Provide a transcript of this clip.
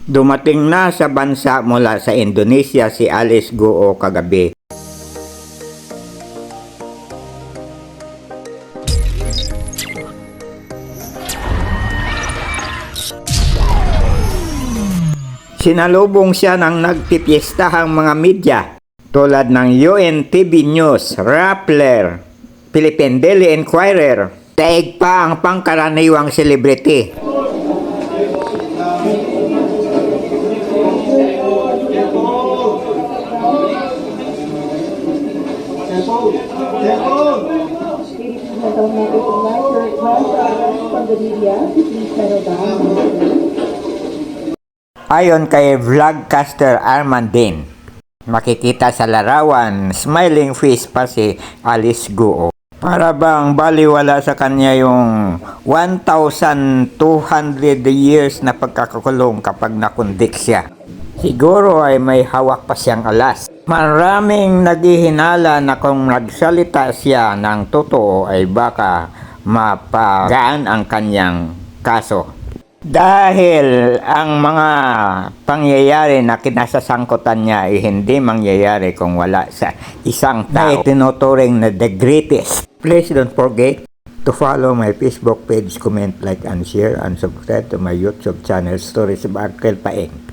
Dumating na sa bansa mula sa Indonesia si Alice Guo kagabi. Sinalubong siya ng nagpipiestahang mga media tulad ng UNTV News, Rappler, Philippine Daily Inquirer. Daig pa ang pangkaraniwang celebrity. Ayon kay vlogcaster Armandin, makikita sa larawan, smiling face pa si Alice Guo. Para bang baliwala sa kanya yung 1,200 years na pagkakakulong kapag nakundik siya. Siguro ay may hawak pa siyang alas. Maraming naghihinala na kung nagsalita siya ng totoo ay baka mapagaan ang kanyang kaso. Dahil ang mga pangyayari na kinasasangkutan niya ay hindi mangyayari kung wala sa isang tao na tinuturing na the greatest. Please don't forget to follow my Facebook page, comment, like, and share, and subscribe to my YouTube channel, Stories of Uncle Paeng.